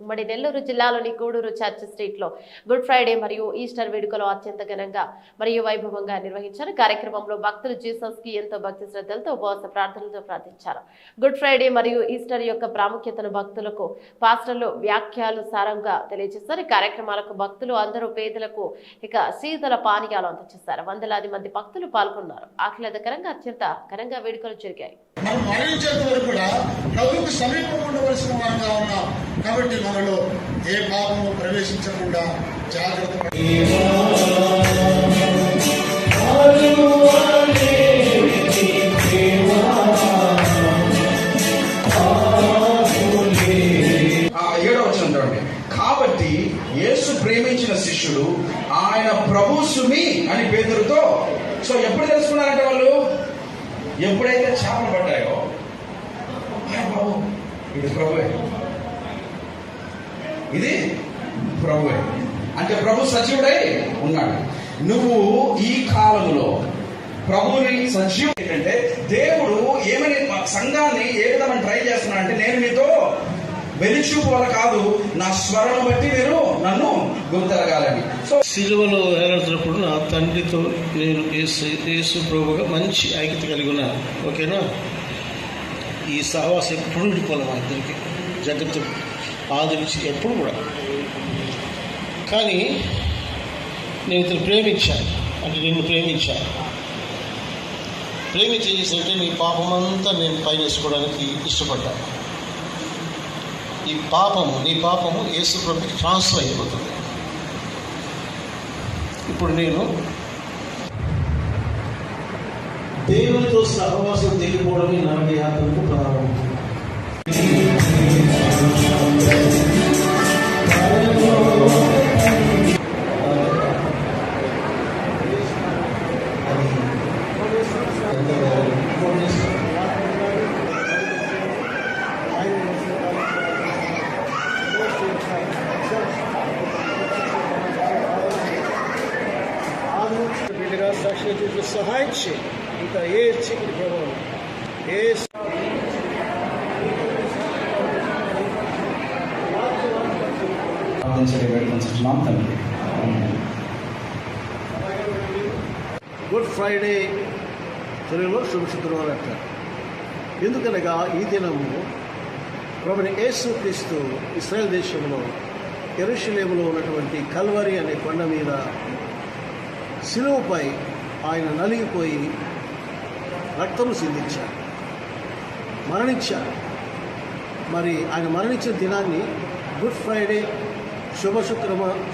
ఉమ్మడి నెల్లూరు జిల్లాలోని Gudur church street లో గుడ్ ఫ్రైడే మరియు ఈస్టర్ వేడుకలు అత్యంత ఘనంగా మరియు వైభవంగా నిర్వహించారు. కార్యక్రమంలో భక్తులు జీసస్ కి ఎంతో భక్తి శ్రద్ధలతో ఉపవాస ప్రార్థనలతో ప్రార్థించారు. గుడ్ ఫ్రైడే మరియు ఈస్టర్ యొక్క ప్రాముఖ్యతను భక్తులకు పాస్టర్లు వ్యాఖ్యలు సారంగా తెలియజేశారు. కార్యక్రమాలకు భక్తులు అందరూ పేదలకు శీతల పానీయాలు అందజేశారు. వందలాది మంది భక్తులు పాల్గొన్నారు. ఆహ్లాదకరంగా అత్యంత ఘనంగా వేడుకలు జరిగాయి. మనం మరణించేంత వరకు కూడా ప్రభువుకు సమీపం ఉండవలసిన వారంగా ఉన్నాం. కాబట్టి మనలో ఏ పాపము ప్రవేశించకుండా జాగ్రత్త కాబట్టి యేసు ప్రేమించిన శిష్యుడు ఆయన ప్రభు సుమి అని పేతురుతో ఎప్పుడు తెలుసుకున్నారంటే వాళ్ళు ఎప్పుడైతే చేపలు పడ్డాయో బాబు ఇది ప్రభువే, ఇది ప్రభువే అంటే ప్రభు సజీవుడై ఉన్నాడు. నువ్వు ఈ కాలంలో ప్రభుని సజీవుడు ఏంటంటే దేవుడు ఏమని సంఘాన్ని ఏ విధంగా ట్రై చేస్తున్నా అంటే నేను మీతో వెలిచూపు వల్ల కాదు, నా స్వరం బట్టి మీరు నన్ను గుర్తెరగాలని. సిలువలో వేలాడుతున్నప్పుడు నా తండ్రితో నేను యేసు ప్రభుగా మంచి ఐక్యత కలిగి ఉన్నాను. ఓకేనా? ఈ సహవాసం ఎప్పుడు ఉండిపోవాలి మా ఇద్దరికి, జగత్తు ఆదరించి ఎప్పుడు కూడా. కానీ నేను ఇతను ప్రేమించాను అంటే నిన్ను ప్రేమించాను. ప్రేమించి చేసినట్టే నీ పాపమంతా నేను పైనేసుకోవడానికి ఇష్టపడ్డాను. నీ పాపము యేసు ప్రభుకి ట్రాన్స్ఫర్ అయిపోతుంది. ఇప్పుడు నేను దేవునితో సహవాసం తెగిపోవడమే నరక యాత్రకు ప్రారంభం. సహాయం చేయి. ఇంకా ఏ చీకటి ప్రభావం గుడ్ ఫ్రైడే తెలుగులో శుభ శుక్రవారం అంటారు. ఎందుకనగా ఈ దినము ప్రభుని యేసు క్రీస్తు ఇశ్రాయేల్ దేశంలో యెరూషలేములో ఉన్నటువంటి కల్వరి అనే కొండ మీద శిలువపై ఆయన నలిగిపోయి రక్తము సిందించారు, మరణించారు. మరి ఆయన మరణించిన దినాన్ని గుడ్ ఫ్రైడే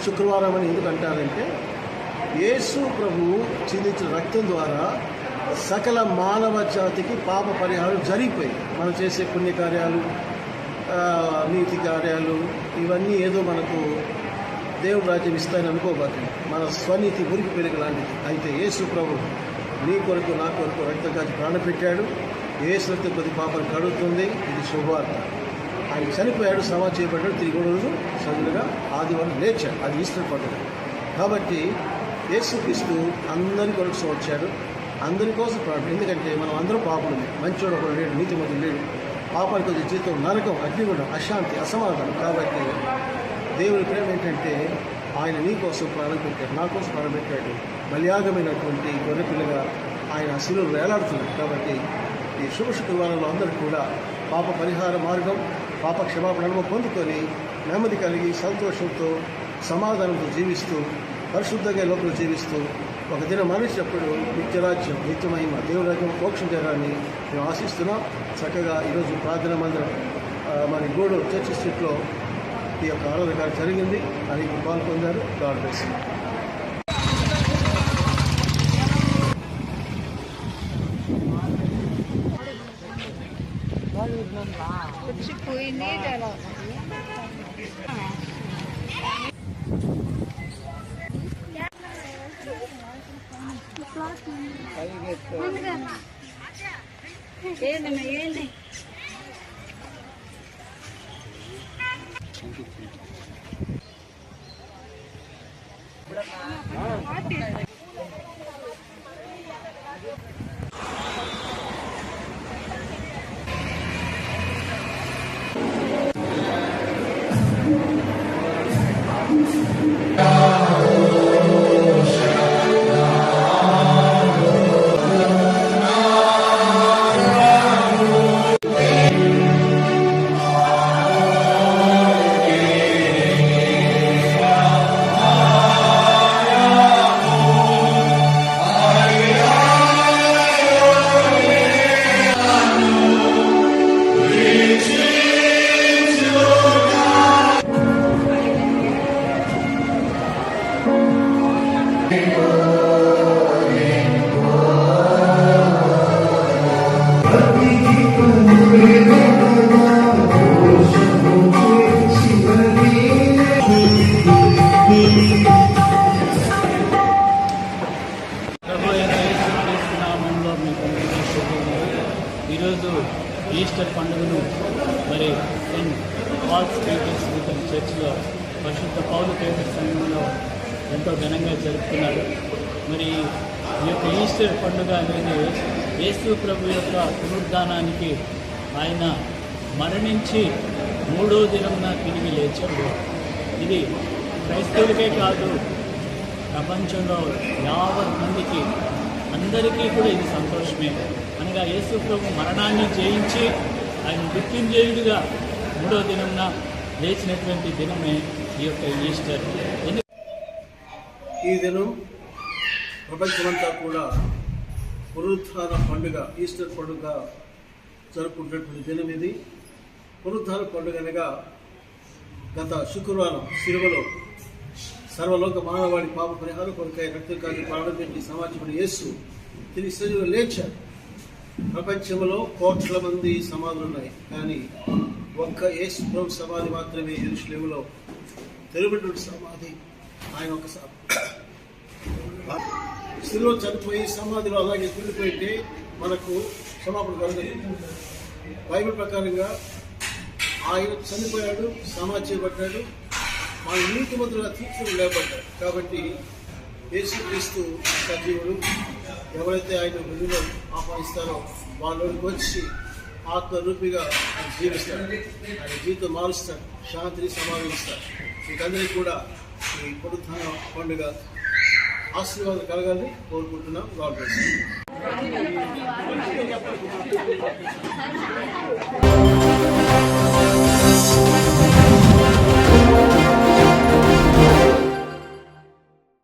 శుక్రవారం అని ఎందుకు అంటారంటే యేసు ప్రభువు చిందించిన రక్తం ద్వారా సకల మానవ జాతికి పాప పరిహారం జరిగిపోయి మనం చేసే పుణ్యకార్యాలు, నీతి కార్యాలు ఇవన్నీ ఏదో మనకు దేవుడు రాజ్యం ఇస్తాయని అనుకోబాకండి. మన స్వనీతి మురికి పెరుగు లాంటిది. అయితే యేసు ప్రభు నీ కొరకు నా కొరకు రక్తగాచి ప్రాణం పెట్టాడు. యేసు రక్తం కొద్ది పాపను కడుగుతుంది. ఇది శుభవార్త. ఆయన చనిపోయాడు, సమాధి చేయబడ్డాడు, తిరిగి రోజు సజులుగా ఆదివారం లేచాడు. అది ఈస్టర్ పండుగ. కాబట్టి యేసు క్రీస్తు అందరి కొరకు వచ్చాడు, అందరి కోసం ప్రాణం. ఎందుకంటే మనం అందరం పాపలు, మంచోడు ఒకడు లేడు, నీతిమంతుడు లేడు. పాపానికి కొద్ది జీవితం నరకం, అగ్నిగుండం, అశాంతి, అసమాధానం. కాబట్టి దేవుని ప్రేమ ఏంటంటే ఆయన నీ కోసం ప్రాణం పెట్టాడు, నా కోసం ప్రాణం పెట్టాడు. బలియాగమైనటువంటి గొర్రెపిల్లగా ఆయన శిలువలో వేలాడుతున్నాడు. కాబట్టి ఈ శుభ శుక్రవారంలో అందరూ కూడా పాప పరిహార మార్గం, పాప క్షమాపణ అనుభవం పొందుకొని నెమ్మది కలిగి సంతోషంతో సమాధానంతో జీవిస్తూ పరిశుద్ధంగా లోపల జీవిస్తూ ఒక దినం మనిషినప్పుడు నిత్యరాజ్యం, నిత్యమహిమ, దేవుడి రాజ్యం మోక్షం జరగాలని మేము ఆశిస్తున్నాం. చక్కగా ఈరోజు ప్రార్థన మందిరం మరి గూడూరు చర్చ్ స్ట్రీట్లో ఈ యొక్క ఆరాధన జరిగింది. అనేక పాల్గొన్నారు. God bless you. ఏంటి ఈరోజు ఈస్టర్ పండుగను మరి సెయింట్ పాల్స్ పీటర్స్ లూథరన్ చర్చ్లో పరిశుద్ధ పౌలు పేదల సంఘంలో ఎంతో ఘనంగా జరుపుతున్నారు. మరి ఈ యొక్క ఈస్టర్ పండుగ అనేది యేసు ప్రభు యొక్క పునరుద్ధానానికి ఆయన మరణించి 3వ దినమున తిరిగి లేచాడు. ఇది క్రైస్తవులకే కాదు, ప్రపంచంలో యావత్ మందికి అందరికీ కూడా ఇది సంతోషమే. అనగా యేసు ప్రభు మరణాన్ని జయించి ఆయన మృత్యుంజయుడిగా 3వ దినమున లేచినటువంటి దినమే ఈ యొక్క ఈస్టర్. ఈ దినం ప్రపంచమంతా కూడా పునరుత్థాన పండుగ, ఈస్టర్ పండుగ జరుపుకున్నటువంటి దినం ఇది. పునరుత్థాన పండుగ అనగా గత శుక్రవారం సిలువలో సర్వలోక మానవాడి పాప పరిహారం కొరకై రక్తం కాచి ప్రాణం పెట్టి సమాజపడి యేసు తిరిగి సజీవులు లేచారు. ప్రపంచంలో కోట్ల మంది సమాధులు ఉన్నాయి, కానీ ఒక్క యేసు ప్రభు సమాధి మాత్రమే యెరూషలేములో తెరబడినటువంటి సమాధి. ఆయన ఒక సిలువ చనిపోయి సమాధిలో అలాగే కూలిపోయింటే మనకు క్షమాపణ కలగదు. బైబిల్ ప్రకారంగా ఆయన చనిపోయాడు, సమాధి చేయబడ్డాడు, మన నీతి మంత్రులుగా తీర్చుకుని లేబడ్డాడు. కాబట్టి యేసుక్రీస్తు సజీవుడు. ఎవరైతే ఆయన విధులు ఆహ్వానిస్తారో వాళ్ళకి వచ్చి ఆత్మరూపిగా ఆయన జీవిస్తాడు, ఆయన జీవితం మారుస్తాడు, శాంతిని సమాధానిస్తాడు. మీకందరికీ కూడా ఈ పునరుత్థాన పండుగ ఆశీర్వాదం కలగాలని కోరుకుంటున్నాం. God bless you.